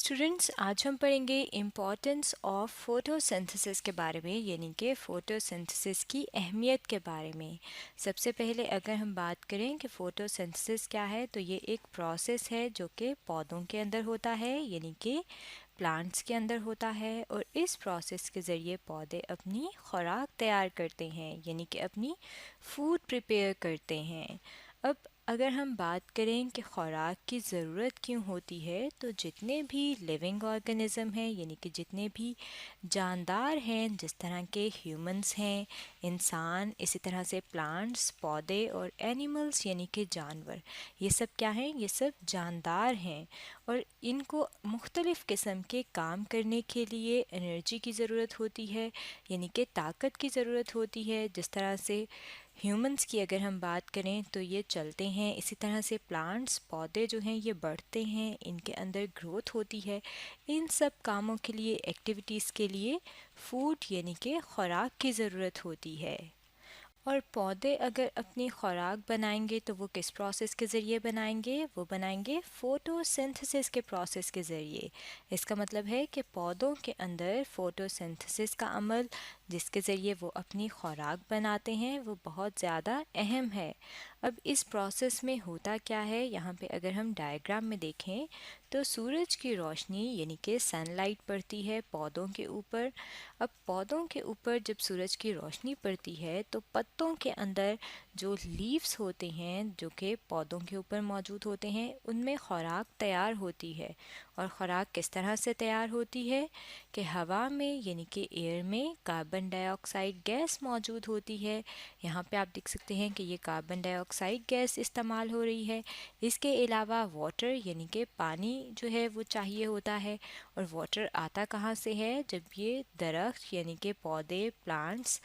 Students, आज हम पढ़ेंगे इम्पॉर्टेंस ऑफ फोटोसिंथेसिस के बारे में, यानी कि फोटोसिंथेसिस की अहमियत के बारे में। सबसे पहले अगर हम बात करें कि फोटोसिंथेसिस क्या है, तो ये एक प्रोसेस है जो कि पौधों के अंदर होता है, यानी कि प्लांट्स के अंदर होता है। और इस प्रोसेस के ज़रिए पौधे अपनी खुराक तैयार करते हैं, यानी कि अपनी फूड प्रिपेयर करते हैं। अब अगर हम बात करें कि खुराक की ज़रूरत क्यों होती है, तो जितने भी लिविंग ऑर्गेनिज़म हैं, यानी कि जितने भी जानदार हैं, जिस तरह के ह्यूमंस हैं, इंसान, इसी तरह से प्लांट्स, पौधे और एनिमल्स यानी कि जानवर, ये सब क्या हैं? ये सब जानदार हैं और इनको मुख्तलिफ़ किस्म के काम करने के लिए एनर्जी की ज़रूरत होती है, यानी कि ताकत की ज़रूरत होती है। जिस तरह से ह्यूमंस की अगर हम बात करें तो ये चलते हैं, इसी तरह से प्लांट्स, पौधे जो हैं ये बढ़ते हैं, इनके अंदर ग्रोथ होती है। इन सब कामों के लिए, एक्टिविटीज़ के लिए फूड यानी कि खुराक की ज़रूरत होती है। और पौधे अगर अपनी खुराक बनाएंगे तो वो किस प्रोसेस के ज़रिए बनाएंगे? वो बनाएंगे फोटोसिंथेसिस के प्रोसेस के ज़रिए। इसका मतलब है कि पौधों के अंदर फोटोसिंथेसिस का अमल, जिसके ज़रिए वो अपनी खुराक बनाते हैं, वो बहुत ज़्यादा अहम है। अब इस प्रोसेस में होता क्या है, यहाँ पे अगर हम डायग्राम में देखें तो सूरज की रोशनी यानी कि सनलाइट पड़ती है पौधों के ऊपर। अब पौधों के ऊपर जब सूरज की रोशनी पड़ती है तो पत्तों के अंदर जो लीव्स होते हैं, जो कि पौधों के ऊपर मौजूद होते हैं, उनमें खुराक तैयार होती है। और खुराक किस तरह से तैयार होती है कि हवा में यानी कि एयर में कार्बन डाइऑक्साइड गैस मौजूद होती है। यहाँ पे आप देख सकते हैं कि ये कार्बन डाइऑक्साइड गैस इस्तेमाल हो रही है। इसके अलावा वाटर यानी कि पानी जो है वो चाहिए होता है। और वाटर आता कहाँ से है? जब ये दरख्त यानी कि पौधे, प्लांट्स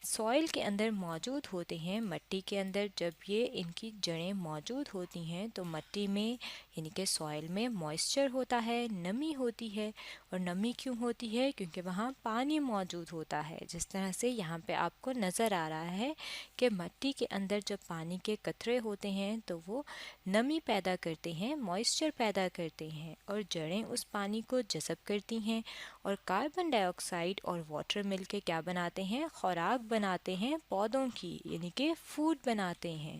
सॉइल के अंदर मौजूद होते हैं, मिट्टी के अंदर जब ये इनकी जड़ें मौजूद होती हैं तो मिट्टी में यानी कि सॉइल में मॉइस्चर होता है, नमी होती है। और नमी क्यों होती है? क्योंकि वहाँ पानी मौजूद होता है। जिस तरह से यहाँ पे आपको नज़र आ रहा है कि मिट्टी के अंदर जब पानी के कतरे होते हैं तो वो नमी पैदा करते हैं, मॉइस्चर पैदा करते हैं और जड़ें उस पानी को जज़ब करती हैं। और कार्बन डाइऑक्साइड और वाटर मिलके क्या बनाते हैं? खुराक बनाते हैं पौधों की, यानी कि फूड बनाते हैं।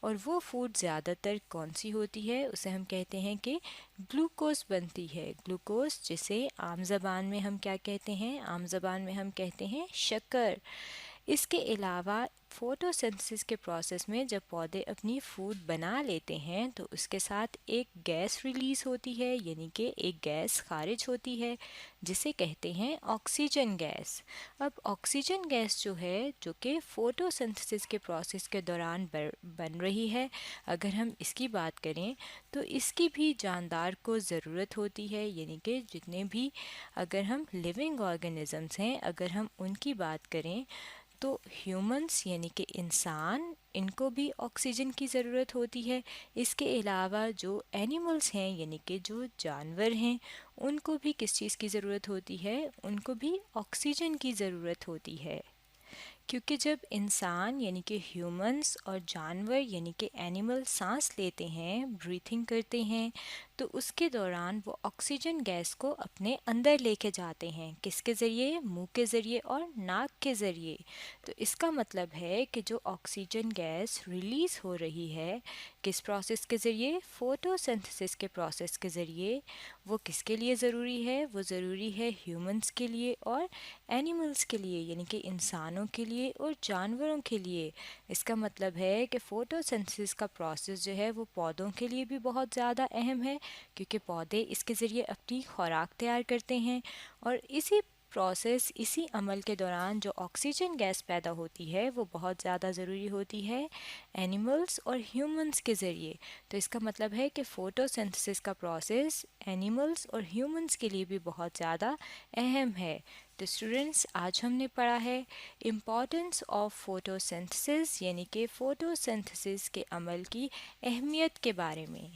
और वो फूड ज़्यादातर कौन सी होती है? उसे हम कहते हैं कि ग्लूकोज बनती है। ग्लूकोज, जिसे आम ज़बान में हम क्या कहते हैं? आम ज़बान में हम कहते हैं शक्कर। इसके अलावा फोटोसिंथेसिस के प्रोसेस में जब पौधे अपनी फूड बना लेते हैं तो उसके साथ एक गैस रिलीज़ होती है, यानी कि एक गैस खारिज होती है जिसे कहते हैं ऑक्सीजन गैस। अब ऑक्सीजन गैस जो है, जो कि फोटोसिंथेसिस के प्रोसेस के दौरान बन रही है, अगर हम इसकी बात करें तो इसकी भी जानदार को ज़रूरत होती है, यानी कि जितने भी अगर हम लिविंग ऑर्गेनिजम्स हैं, अगर हम उनकी बात करें तो ह्यूमंस यानी कि इंसान, इनको भी ऑक्सीजन की ज़रूरत होती है। इसके अलावा जो एनिमल्स हैं यानी कि जो जानवर हैं, उनको भी किस चीज़ की ज़रूरत होती है? उनको भी ऑक्सीजन की ज़रूरत होती है। क्योंकि जब इंसान यानी कि ह्यूमंस और जानवर यानी कि एनिमल सांस लेते हैं, ब्रीथिंग करते हैं, तो उसके दौरान वो ऑक्सीजन गैस को अपने अंदर लेके जाते हैं। किसके ज़रिए? मुंह के ज़रिए और नाक के ज़रिए। तो इसका मतलब है कि जो ऑक्सीजन गैस रिलीज़ हो रही है, किस प्रोसेस के ज़रिए? फोटोसिंथेसिस के प्रोसेस के ज़रिए। वो किसके लिए ज़रूरी है? वो ज़रूरी है ह्यूमंस के लिए और एनिमल्स के लिए, यानी कि इंसानों के लिए और जानवरों के लिए। इसका मतलब है कि फोटोसिंथेसिस का प्रोसेस जो है वो पौधों के लिए भी बहुत ज़्यादा अहम है, क्योंकि पौधे इसके ज़रिए अपनी खुराक तैयार करते हैं। और इसी अमल के दौरान जो ऑक्सीजन गैस पैदा होती है वो बहुत ज़्यादा ज़रूरी होती है एनिमल्स और ह्यूमंस के ज़रिए। तो इसका मतलब है कि फ़ोटोसिंथेसिस का प्रोसेस एनिमल्स और ह्यूमंस के लिए भी बहुत ज़्यादा अहम है। तो स्टूडेंट्स, आज हमने पढ़ा है इम्पॉर्टेंस ऑफ फोटोसिंथेसिस, यानी कि फ़ोटोसिंथेसिस के अमल की अहमियत के बारे में।